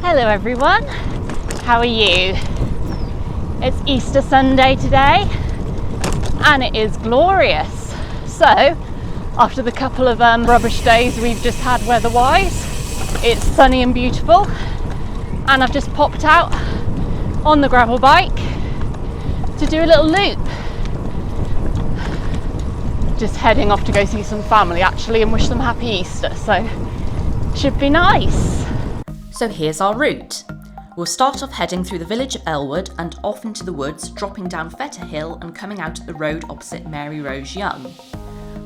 Hello everyone, how are you? It's Easter Sunday today and it is glorious. So after the couple of rubbish days we've just had weather-wise, it's sunny and beautiful, and I've just popped out on the gravel bike to do a little loop. Just heading off to go see some family actually and wish them happy Easter, so should be nice. So here's our route. We'll start off heading through the village of Ellwood and off into the woods, dropping down Fetter Hill and coming out at the road opposite Mary Rose Young.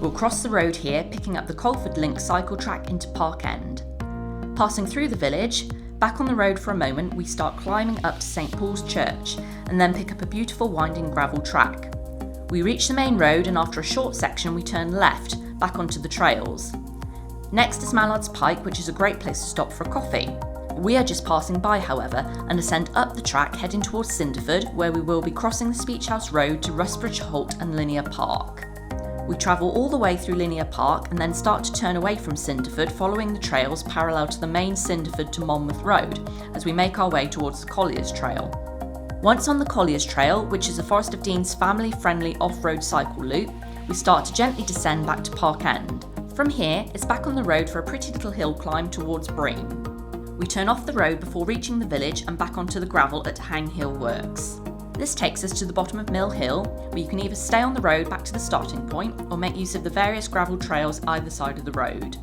We'll cross the road here, picking up the Colford Link cycle track into Parkend. Passing through the village, back on the road for a moment, we start climbing up to St Paul's Church and then pick up a beautiful winding gravel track. We reach the main road and after a short section we turn left, back onto the trails. Next is Mallards Pike, which is a great place to stop for a coffee. We are just passing by, however, and ascend up the track heading towards Cinderford, where we will be crossing the Speech House Road to Ruspidge, Halt and Linear Park. We travel all the way through Linear Park and then start to turn away from Cinderford, following the trails parallel to the main Cinderford to Monmouth Road, as we make our way towards the Colliers Trail. Once on the Colliers Trail, which is a Forest of Dean's family-friendly off-road cycle loop, we start to gently descend back to Parkend. From here, it's back on the road for a pretty little hill climb towards Bream. We turn off the road before reaching the village and back onto the gravel at Hang Hill Works. This takes us to the bottom of Mill Hill, where you can either stay on the road back to the starting point or make use of the various gravel trails either side of the road.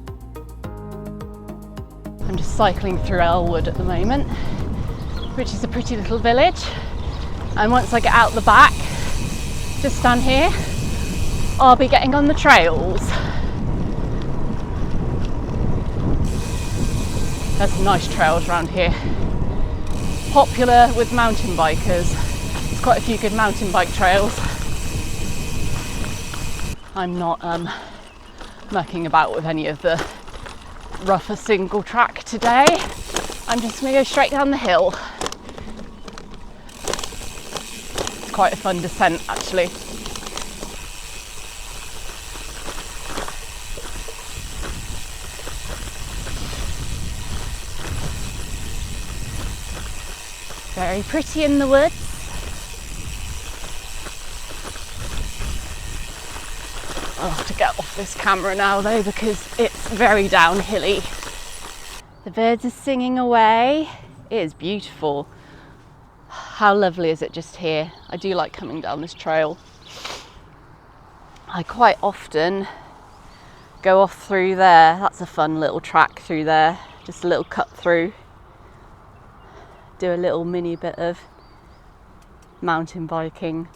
I'm just cycling through Ellwood at the moment, which is a pretty little village, and once I get out the back, just down here, I'll be getting on the trails. There's some nice trails around here. Popular with mountain bikers. There's quite a few good mountain bike trails. I'm not mucking about with any of the rougher single track today. I'm just going to go straight down the hill. It's quite a fun descent actually. Very pretty in the woods. I'll have to get off this camera now though because it's very downhilly. The birds are singing away. It is beautiful. How lovely is it just here? I do like coming down this trail. I quite often go off through there. That's a fun little track through there. Just a little cut through. Do a little mini bit of mountain biking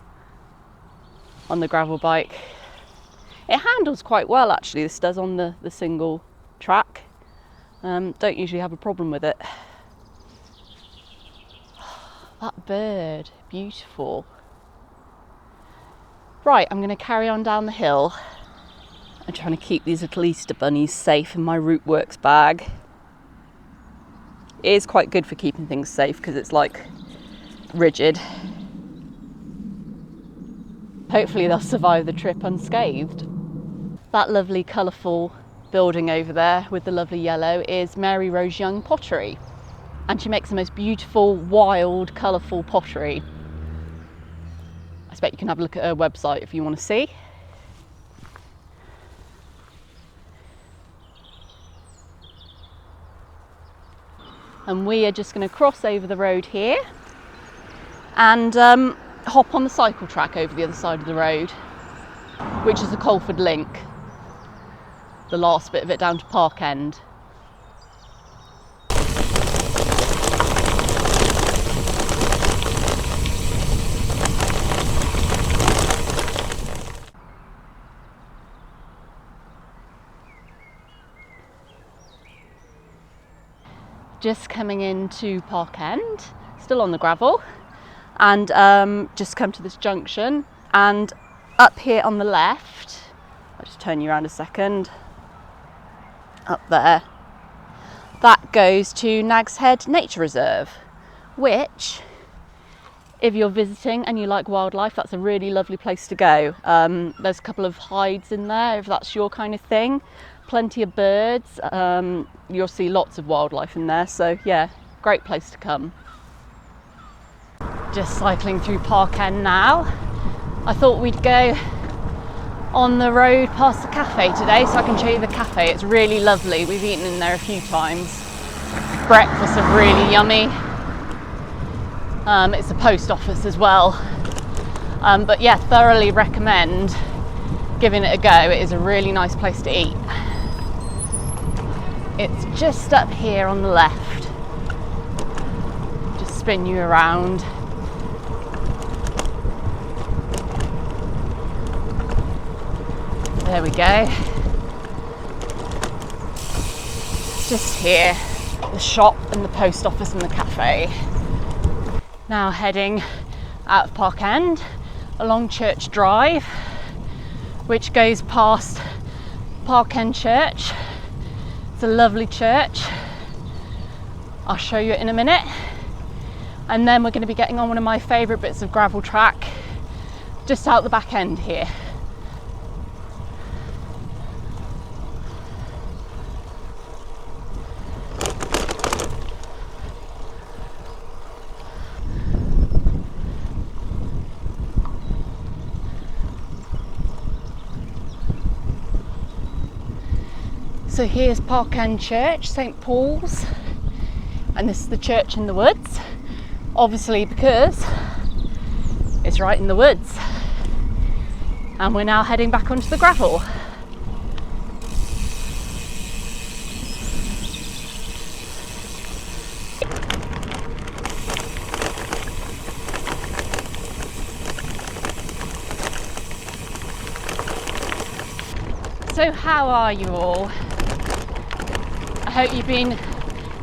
on the gravel bike. It handles quite well actually, this does on the single track. Don't usually have a problem with it. That bird, beautiful. Right, I'm going to carry on down the hill. I'm trying to keep these little Easter bunnies safe in my Rootworks bag. It is quite good for keeping things safe because it's like rigid. Hopefully they'll survive the trip unscathed. That lovely colourful building over there with the lovely yellow is Mary Rose Young pottery, and she makes the most beautiful, wild, colourful pottery. I expect you can have a look at her website if you want to see. And we are just going to cross over the road here and hop on the cycle track over the other side of the road, which is the Colford Link, the last bit of it down to Parkend. Just coming into Parkend, still on the gravel, and just come to this junction, and up here on the left, I'll just turn you around a second, up there, that goes to Nag's Head Nature Reserve, which, if you're visiting and you like wildlife, that's a really lovely place to go. There's a couple of hides in there if that's your kind of thing. Plenty of birds. You'll see lots of wildlife in there, so yeah, Great place to come. Just cycling through Parkend now. I thought we'd go on the road past the cafe today so I can show you the cafe. It's really lovely. We've eaten in there a few times. Breakfasts are really yummy. It's a post office as well. But yeah, thoroughly recommend giving it a go. It is a really nice place to eat. It's just up here on the left. Just spin you around. There we go. Just here, the shop and the post office and the cafe. Now heading out of Parkend along Church Drive, which goes past Parkend Church. It's a lovely church. I'll show you it in a minute. And then we're going to be getting on one of my favourite bits of gravel track just out the back end here. So here's Parkend Church, St Paul's, and this is the church in the woods, obviously because it's right in the woods. And we're now heading back onto the gravel. So how are you all? I hope you've been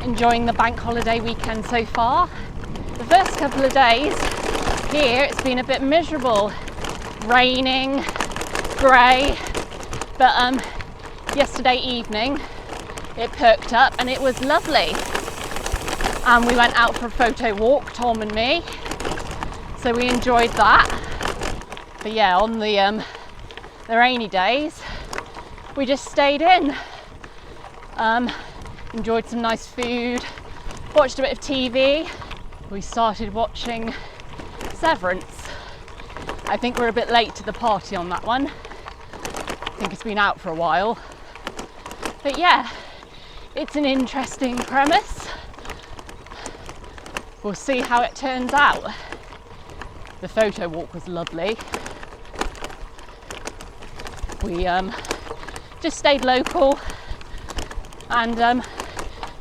enjoying the bank holiday weekend so far. The first couple of days here it's been a bit miserable, raining, grey, but yesterday evening it perked up and it was lovely, and we went out for a photo walk, Tom and me, so we enjoyed that. But yeah, on the rainy days we just stayed in. Enjoyed some nice food, watched a bit of TV. We started watching Severance. I think we're a bit late to the party on that one. I think it's been out for a while. But yeah, it's an interesting premise. We'll see how it turns out. The photo walk was lovely. We just stayed local and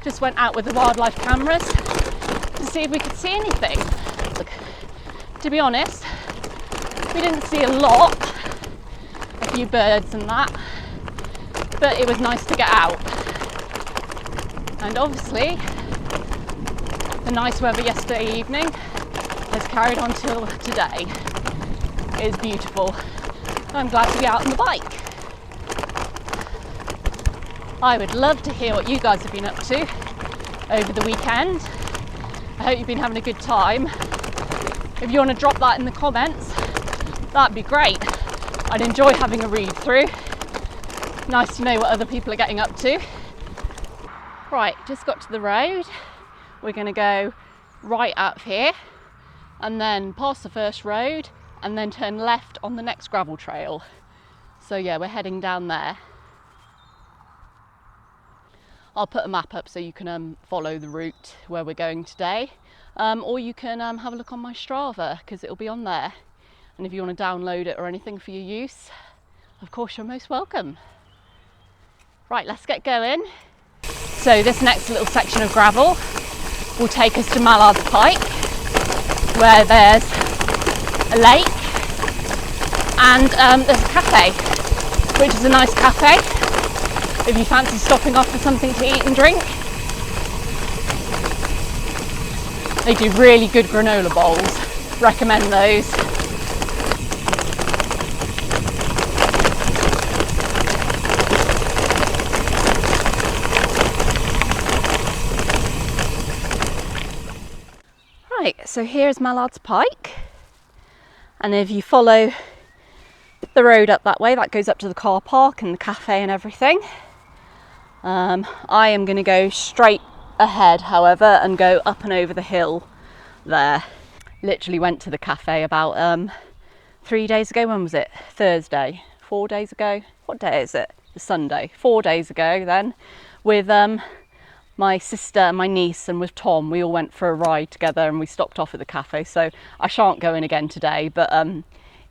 just went out with the wildlife cameras to see if we could see anything. Look, to be honest, we didn't see a lot, a few birds and that, but it was nice to get out. And obviously, the nice weather yesterday evening has carried on till today. It is beautiful. I'm glad to be out on the bike. I would love to hear what you guys have been up to over the weekend. I hope you've been having a good time. If you want to drop that in the comments, that'd be great. I'd enjoy having a read through. Nice to know what other people are getting up to. Right, just got to the road. We're going to go right up here and then past the first road and then turn left on the next gravel trail. So yeah, we're heading down there. I'll put a map up so you can follow the route where we're going today, or you can have a look on my Strava because it'll be on there. And if you want to download it or anything for your use, of course you're most welcome. Right, let's get going. So this next little section of gravel will take us to Mallards Pike, where there's a lake and there's a cafe, which is a nice cafe if you fancy stopping off for something to eat and drink. They do really good granola bowls, recommend those. Right, so here's Mallards Pike, and if you follow the road up that way, that goes up to the car park and the cafe and everything. I am going to go straight ahead, however, and go up and over the hill there. Literally went to the cafe about 3 days ago. When was it? Thursday? 4 days ago? What day is it? The Sunday. 4 days ago then, with my sister and my niece, and with Tom. We all went for a ride together and we stopped off at the cafe, so I shan't go in again today, but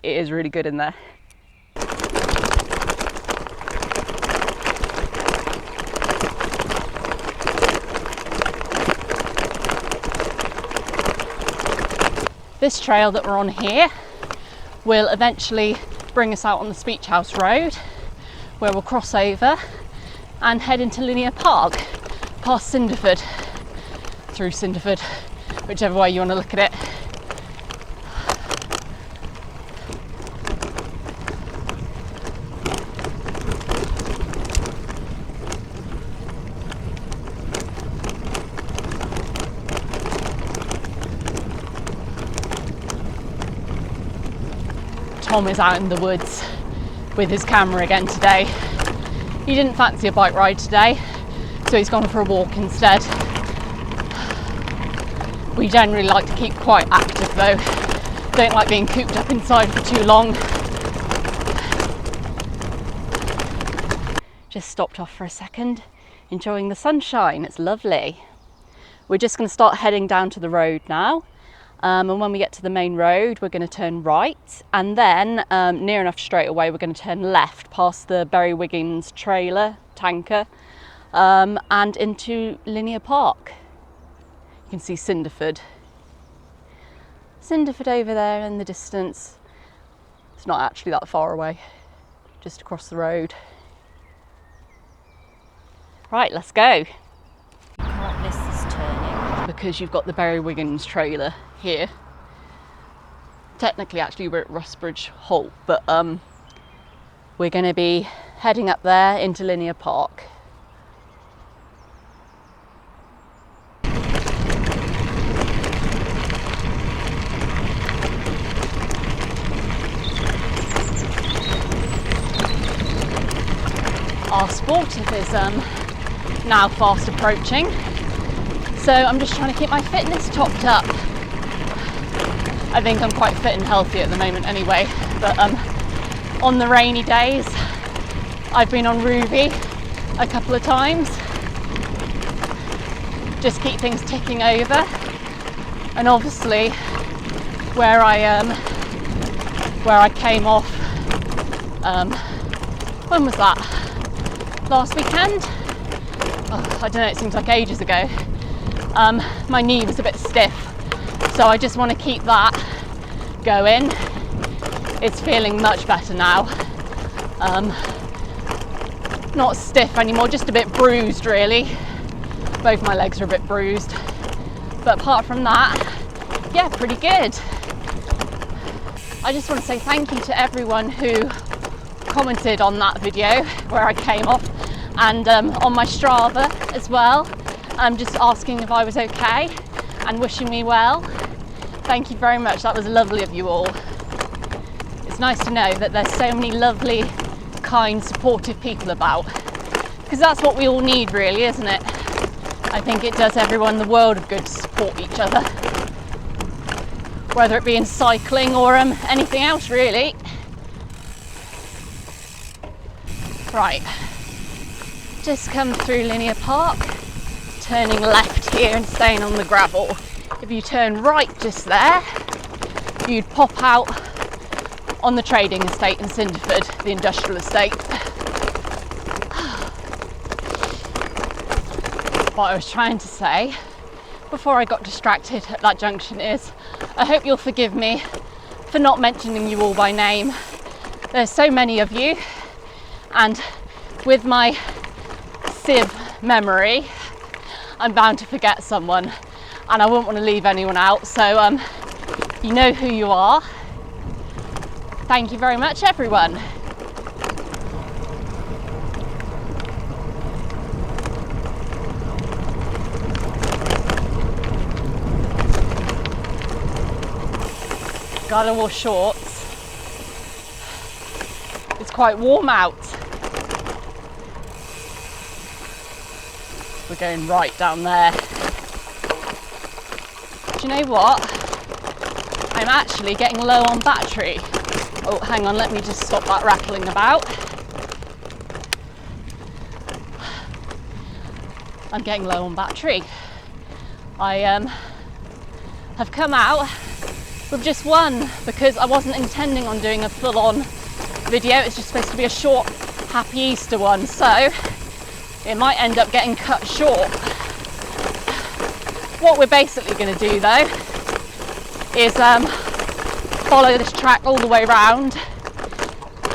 it is really good in there. This trail that we're on here will eventually bring us out on the Speech House Road, where we'll cross over and head into Linear Park, past Cinderford, through Cinderford, whichever way you want to look at it. Tom is out in the woods with his camera again today. He didn't fancy a bike ride today, so he's gone for a walk instead. We generally like to keep quite active though. Don't like being cooped up inside for too long. Just stopped off for a second, enjoying the sunshine. It's lovely. We're just going to start heading down to the road now. And when we get to the main road, we're going to turn right, and then near enough straight away, we're going to turn left past the Berry Wiggins trailer tanker and into Linear Park. You can see Cinderford over there in the distance. It's not actually that far away, just across the road. Right, let's go. You can't miss this turning because you've got the Berry Wiggins trailer here. Technically, actually, we're at Ruspidge Halt, but we're going to be heading up there into Linear Park. Our sportive is now fast approaching, so I'm just trying to keep my fitness topped up. I think I'm quite fit and healthy at the moment anyway, but on the rainy days I've been on Ruby a couple of times, just keep things ticking over. And obviously where I came off, when was that? Last weekend? Oh, I don't know, it seems like ages ago. My knee was a bit stiff, so I just want to keep that going. It's feeling much better now. Not stiff anymore, just a bit bruised really. Both my legs are a bit bruised, but apart from that, yeah, pretty good. I just want to say thank you to everyone who commented on that video where I came off, and on my Strava as well, just asking if I was okay and wishing me well. Thank you very much, that was lovely of you all. It's nice to know that there's so many lovely, kind, supportive people about, because that's what we all need really, isn't it? I think it does everyone the world of good to support each other, whether it be in cycling or anything else really. Right, just come through Linear Park, turning left here and staying on the gravel. If you turn right just there, you'd pop out on the trading estate in Cinderford, the industrial estate. What I was trying to say before I got distracted at that junction is, I hope you'll forgive me for not mentioning you all by name. There's so many of you, and with my sieve memory, I'm bound to forget someone, and I wouldn't want to leave anyone out, so you know who you are. Thank you very much, everyone. Gotta wear shorts. It's quite warm out. we're going right down there. Do you know what? I'm actually getting low on battery. Oh, hang on, let me just stop that rattling about. I'm getting low on battery. I have come out with just one because I wasn't intending on doing a full-on video. It's just supposed to be a short Happy Easter one, so it might end up getting cut short. What we're basically going to do though is follow this track all the way round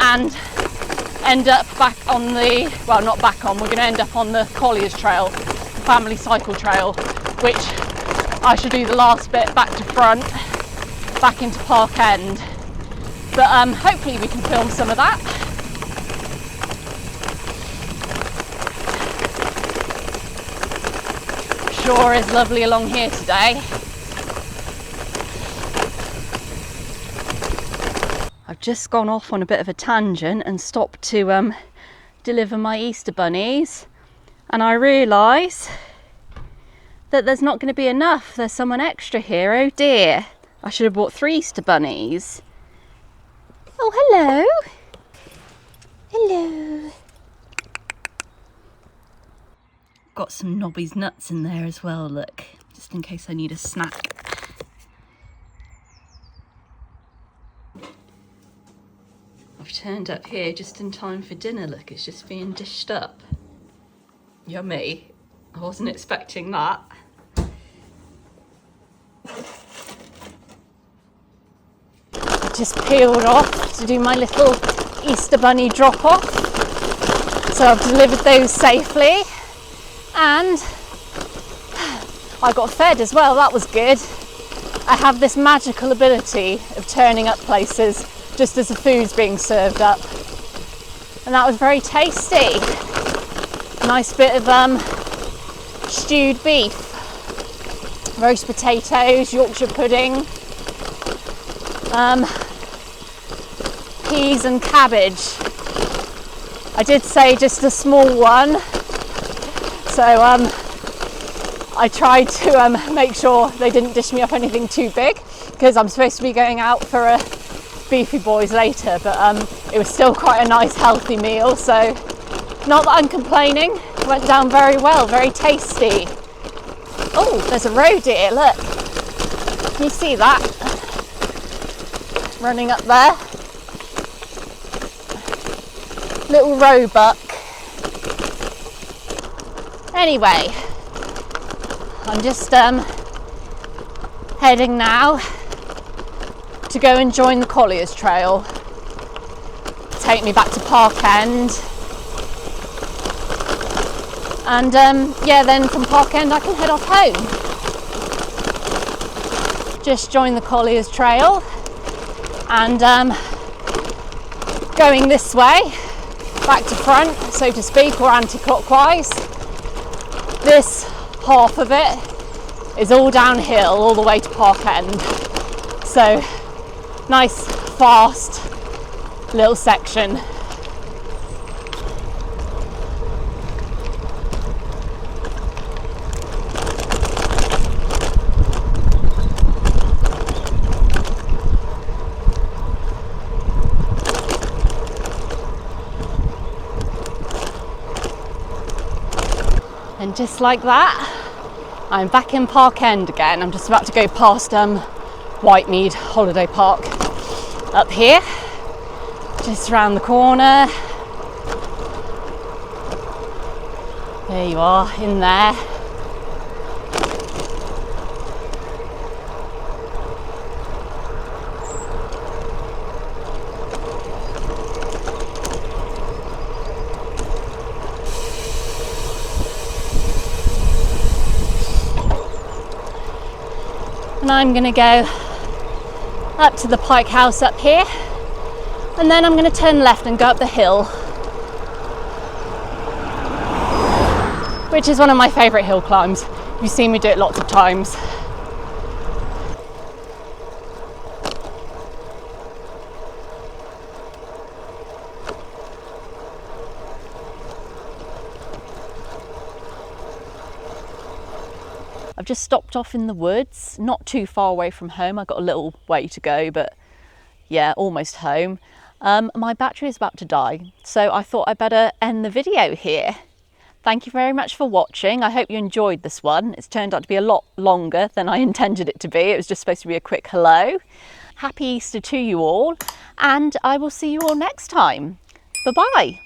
and end up back on the, well, not back on, we're going to end up on the Colliers Trail, the family cycle trail, which I shall do the last bit back to front, back into Parkend. But hopefully we can film some of that. Sure is lovely along here today. I've just gone off on a bit of a tangent and stopped to deliver my Easter bunnies, and I realise that there's not going to be enough. There's someone extra here. Oh dear, I should have bought 3 Easter bunnies. Oh, hello. Hello. Got some Nobby's nuts in there as well, look, just in case I need a snack. I've turned up here just in time for dinner, look, it's just being dished up. Yummy. I wasn't expecting that. I just peeled off to do my little Easter bunny drop off. So I've delivered those safely. And I got fed as well, that was good. I have this magical ability of turning up places just as the food's being served up. And that was very tasty. Nice bit of stewed beef, roast potatoes, Yorkshire pudding, peas and cabbage. I did say just a small one. So I tried to make sure they didn't dish me up anything too big, because I'm supposed to be going out for a beefy boys later, but it was still quite a nice healthy meal, so not that I'm complaining. It went down very well, very tasty. Oh, there's a roe deer, look. Can you see that? Running up there. Little roebuck. Anyway, I'm just heading now to go and join the Colliers Trail. Take me back to Parkend. And yeah, then from Parkend I can head off home. Just joined the Colliers Trail and going this way, back to front, so to speak, or anti-clockwise. This half of it is all downhill all the way to Parkend. So nice, fast little section. And just like that, I'm back in Parkend again. I'm just about to go past Whitemead Holiday Park up here, just around the corner. There you are, in there. And I'm going to go up to the Pike House up here, and then I'm going to turn left and go up the hill, which is one of my favourite hill climbs. You've seen me do it lots of times. I've just stopped off in the woods, not too far away from home. I've got a little way to go, but yeah, almost home. My battery is about to die, so I thought I'd better end the video here. Thank you very much for watching. I hope you enjoyed this one. It's turned out to be a lot longer than I intended it to be. It was just supposed to be a quick hello. Happy Easter to you all, and I will see you all next time. Bye-bye.